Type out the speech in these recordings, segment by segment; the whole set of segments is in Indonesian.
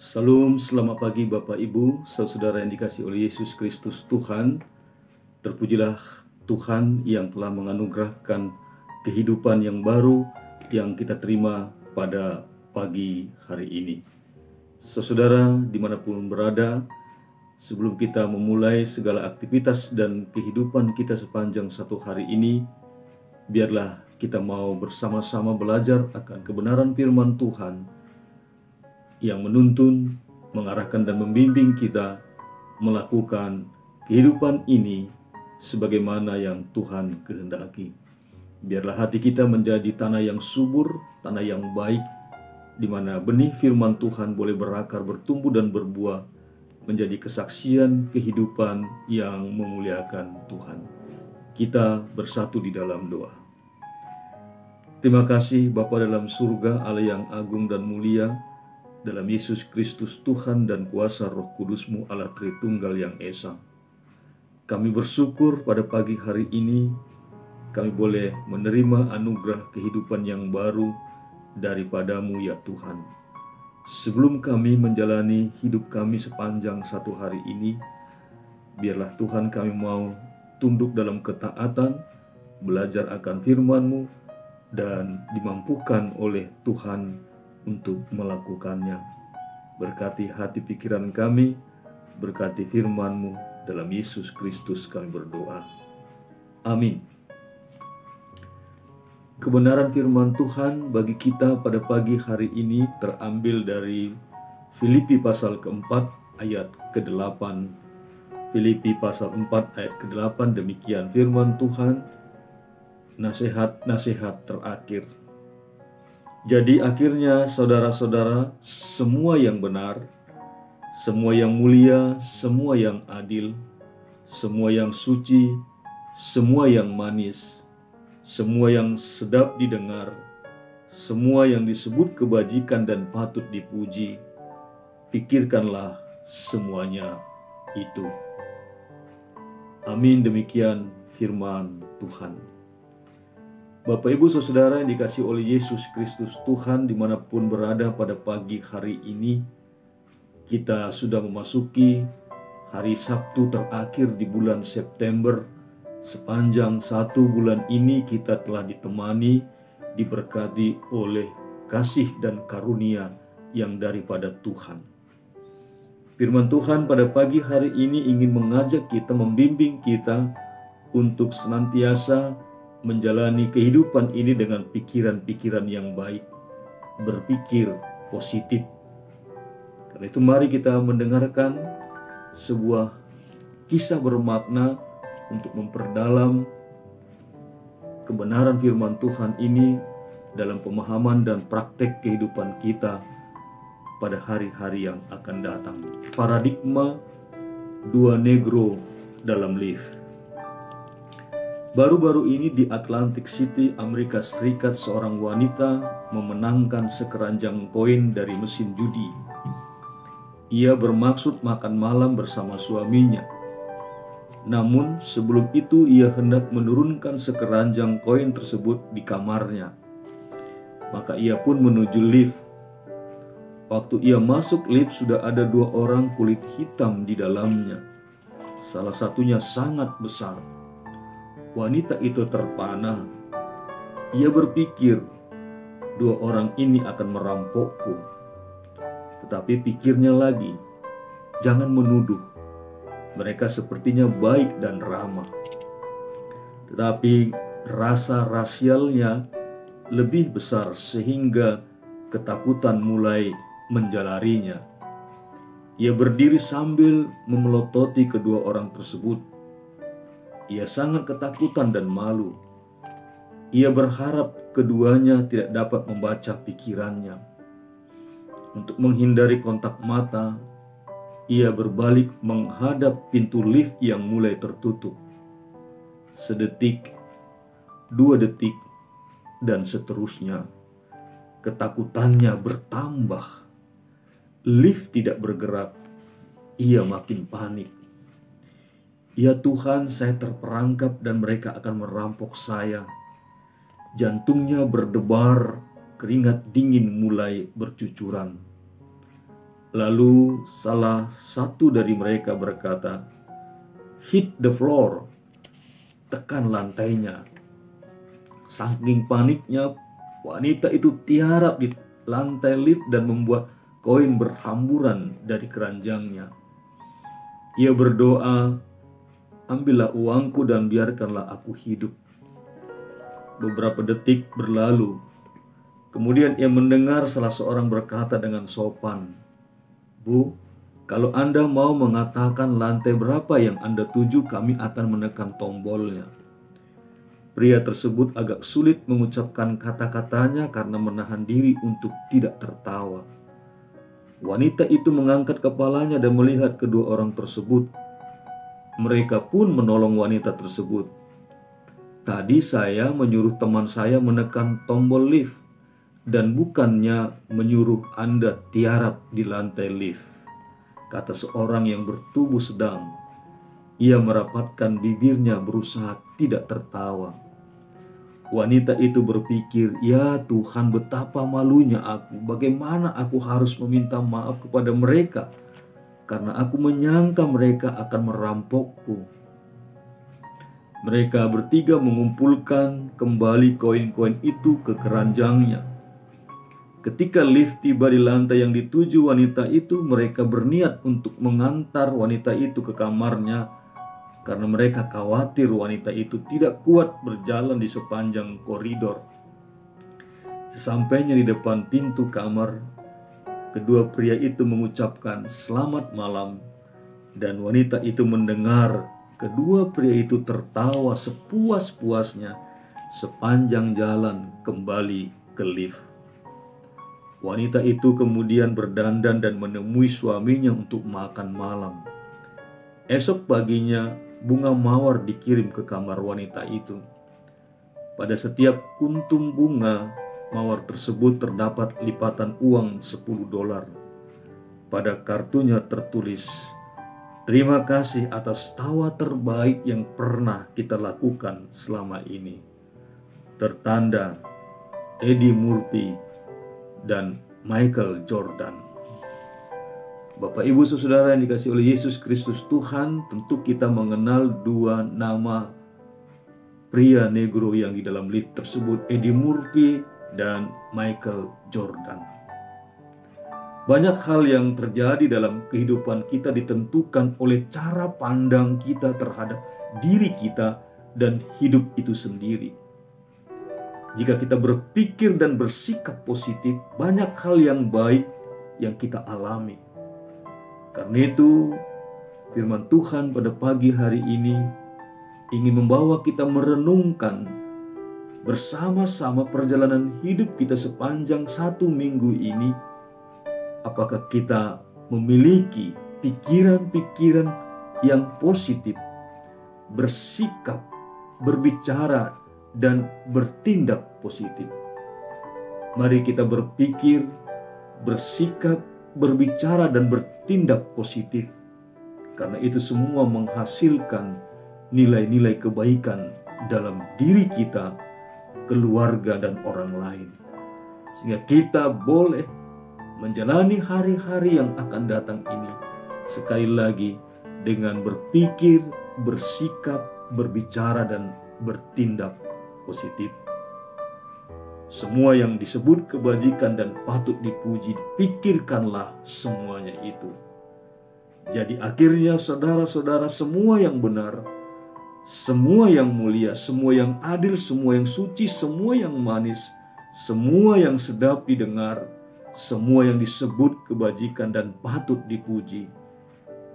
Salam, selamat pagi Bapak Ibu, saudara yang dikasihi oleh Yesus Kristus Tuhan. Terpujilah Tuhan yang telah menganugerahkan kehidupan yang baru yang kita terima pada pagi hari ini. Saudara dimanapun berada, sebelum kita memulai segala aktivitas dan kehidupan kita sepanjang satu hari ini, biarlah kita mau bersama-sama belajar akan kebenaran firman Tuhan yang menuntun, mengarahkan dan membimbing kita melakukan kehidupan ini sebagaimana yang Tuhan kehendaki. Biarlah hati kita menjadi tanah yang subur, tanah yang baik, di mana benih firman Tuhan boleh berakar, bertumbuh dan berbuah, menjadi kesaksian kehidupan yang memuliakan Tuhan. Kita bersatu di dalam doa. Terima kasih Bapa dalam surga, Allah yang agung dan mulia, dalam Yesus Kristus Tuhan dan kuasa Roh Kudus-Mu Allah Tritunggal yang Esa. Kami bersyukur pada pagi hari ini kami boleh menerima anugerah kehidupan yang baru daripada-Mu ya Tuhan. Sebelum kami menjalani hidup kami sepanjang satu hari ini, biarlah Tuhan kami mau tunduk dalam ketaatan, belajar akan firman-Mu, dan dimampukan oleh Tuhan untuk melakukannya. Berkati hati pikiran kami, berkati firman-Mu, dalam Yesus Kristus kami berdoa. Amin. Kebenaran firman Tuhan bagi kita pada pagi hari ini terambil dari Filipi pasal keempat ayat ke-8. Filipi pasal 4 ayat ke-8, demikian firman Tuhan, nasihat-nasihat terakhir. Jadi akhirnya saudara-saudara, semua yang benar, semua yang mulia, semua yang adil, semua yang suci, semua yang manis, semua yang sedap didengar, semua yang disebut kebajikan dan patut dipuji, pikirkanlah semuanya itu. Amin, demikian firman Tuhan. Bapak Ibu saudara yang dikasihi oleh Yesus Kristus Tuhan, dimanapun berada pada pagi hari ini, kita sudah memasuki hari Sabtu terakhir di bulan September. Sepanjang satu bulan ini kita telah ditemani, diberkati oleh kasih dan karunia yang daripada Tuhan. Firman Tuhan pada pagi hari ini ingin mengajak kita, membimbing kita untuk senantiasa menjalani kehidupan ini dengan pikiran-pikiran yang baik, berpikir positif. Karena itu mari kita mendengarkan sebuah kisah bermakna untuk memperdalam kebenaran firman Tuhan ini dalam pemahaman dan praktek kehidupan kita pada hari-hari yang akan datang. Paradigma dua negro dalam lift. Baru-baru ini di Atlantic City, Amerika Serikat, seorang wanita memenangkan sekeranjang koin dari mesin judi. Ia bermaksud makan malam bersama suaminya. Namun sebelum itu ia hendak menurunkan sekeranjang koin tersebut di kamarnya. Maka ia pun menuju lift. Waktu ia masuk lift sudah ada dua orang kulit hitam di dalamnya. Salah satunya sangat besar. Wanita itu terpana. Ia berpikir, dua orang ini akan merampokku. Tetapi pikirnya lagi, jangan menuduh. Mereka sepertinya baik dan ramah. Tetapi rasa rasialnya lebih besar sehingga ketakutan mulai menjalarinya. Ia berdiri sambil memelototi kedua orang tersebut. Ia sangat ketakutan dan malu. Ia berharap keduanya tidak dapat membaca pikirannya. Untuk menghindari kontak mata, ia berbalik menghadap pintu lift yang mulai tertutup. Sedetik, 2 detik, dan seterusnya. Ketakutannya bertambah. Lift tidak bergerak. Ia makin panik. Ya Tuhan, saya terperangkap dan mereka akan merampok saya. Jantungnya berdebar, keringat dingin mulai bercucuran. Lalu salah satu dari mereka berkata, "Hit the floor," tekan lantainya. Saking paniknya, wanita itu tiarap di lantai lift dan membuat koin berhamburan dari keranjangnya. Ia berdoa, "Ambillah uangku dan biarkanlah aku hidup." Beberapa detik berlalu. Kemudian ia mendengar salah seorang berkata dengan sopan, "Bu, kalau Anda mau mengatakan lantai berapa yang Anda tuju, kami akan menekan tombolnya." Pria tersebut agak sulit mengucapkan kata-katanya karena menahan diri untuk tidak tertawa. Wanita itu mengangkat kepalanya dan melihat kedua orang tersebut. Mereka pun menolong wanita tersebut. "Tadi saya menyuruh teman saya menekan tombol lift dan bukannya menyuruh Anda tiarap di lantai lift," kata seorang yang bertubuh sedang. Ia merapatkan bibirnya berusaha tidak tertawa. Wanita itu berpikir, "Ya Tuhan, betapa malunya aku. Bagaimana aku harus meminta maaf kepada mereka karena aku menyangka mereka akan merampokku." Mereka bertiga mengumpulkan kembali koin-koin itu ke keranjangnya. Ketika lift tiba di lantai yang dituju wanita itu, mereka berniat untuk mengantar wanita itu ke kamarnya karena mereka khawatir wanita itu tidak kuat berjalan di sepanjang koridor. Sesampainya di depan pintu kamar, kedua pria itu mengucapkan "Selamat malam," dan wanita itu mendengar kedua pria itu tertawa sepuas-puasnya sepanjang jalan kembali ke lift. Wanita itu kemudian berdandan dan menemui suaminya untuk makan malam. Esok paginya, bunga mawar dikirim ke kamar wanita itu. Pada setiap kuntum bunga mawar tersebut terdapat lipatan uang $10. Pada kartunya tertulis, "Terima kasih atas tawa terbaik yang pernah kita lakukan selama ini. Tertanda Eddie Murphy dan Michael Jordan." Bapak Ibu Saudara yang dikasihi oleh Yesus Kristus Tuhan, tentu kita mengenal dua nama pria negro yang di dalam lift tersebut, Eddie Murphy dan Michael Jordan. Banyak hal yang terjadi dalam kehidupan kita ditentukan oleh cara pandang kita terhadap diri kita dan hidup itu sendiri. Jika kita berpikir dan bersikap positif, banyak hal yang baik yang kita alami. Karena itu, firman Tuhan pada pagi hari ini ingin membawa kita merenungkan bersama-sama perjalanan hidup kita sepanjang 1 minggu ini. Apakah kita memiliki pikiran-pikiran yang positif, bersikap, berbicara, dan bertindak positif? Mari kita berpikir, bersikap, berbicara, dan bertindak positif, karena itu semua menghasilkan nilai-nilai kebaikan dalam diri kita, keluarga, dan orang lain, sehingga kita boleh menjalani hari-hari yang akan datang ini sekali lagi dengan berpikir, bersikap, berbicara, dan bertindak positif. Semua yang disebut kebajikan dan patut dipuji, pikirkanlah semuanya itu. Jadi akhirnya saudara-saudara, semua yang benar, semua yang mulia, semua yang adil, semua yang suci, semua yang manis, semua yang sedap didengar, semua yang disebut kebajikan dan patut dipuji,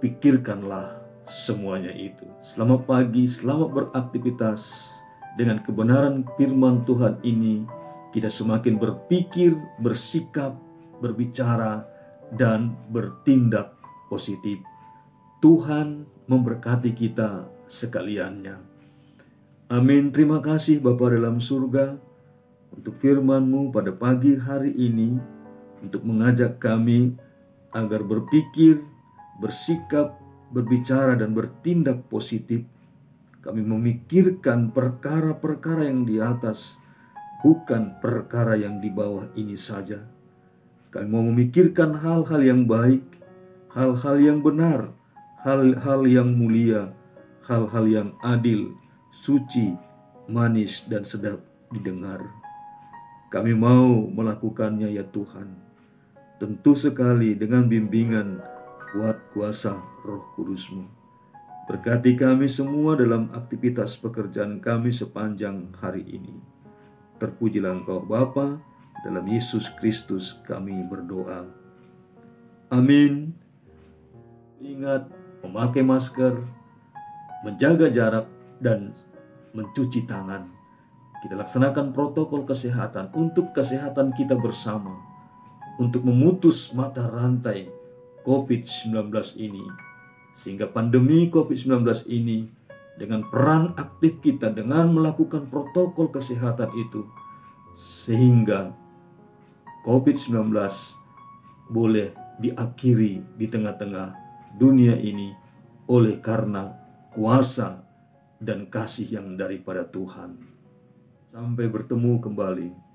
pikirkanlah semuanya itu. Selamat pagi, selamat beraktivitas. Dengan kebenaran firman Tuhan ini, kita semakin berpikir, bersikap, berbicara, dan bertindak positif. Tuhan memberkati kita sekaliannya. Amin. Terima kasih Bapa dalam surga untuk firman-Mu pada pagi hari ini, untuk mengajak kami agar berpikir, bersikap, berbicara, dan bertindak positif. Kami memikirkan perkara-perkara yang di atas, bukan perkara yang di bawah ini saja. Kami mau memikirkan hal-hal yang baik, hal-hal yang benar, hal-hal yang mulia, hal-hal yang adil, suci, manis, dan sedap didengar. Kami mau melakukannya ya Tuhan, tentu sekali dengan bimbingan kuat kuasa Roh Kudus-Mu. Berkati kami semua dalam aktivitas pekerjaan kami sepanjang hari ini. Terpujilah Engkau Bapa, dalam Yesus Kristus kami berdoa. Amin. Ingat memakai masker, menjaga jarak, dan mencuci tangan. Kita laksanakan protokol kesehatan untuk kesehatan kita bersama, untuk memutus mata rantai COVID-19 ini, sehingga pandemi COVID-19 ini dengan peran aktif kita dengan melakukan protokol kesehatan itu, sehingga COVID-19 boleh diakhiri di tengah-tengah dunia ini oleh karena kuasa dan kasih yang daripada Tuhan. Sampai bertemu kembali.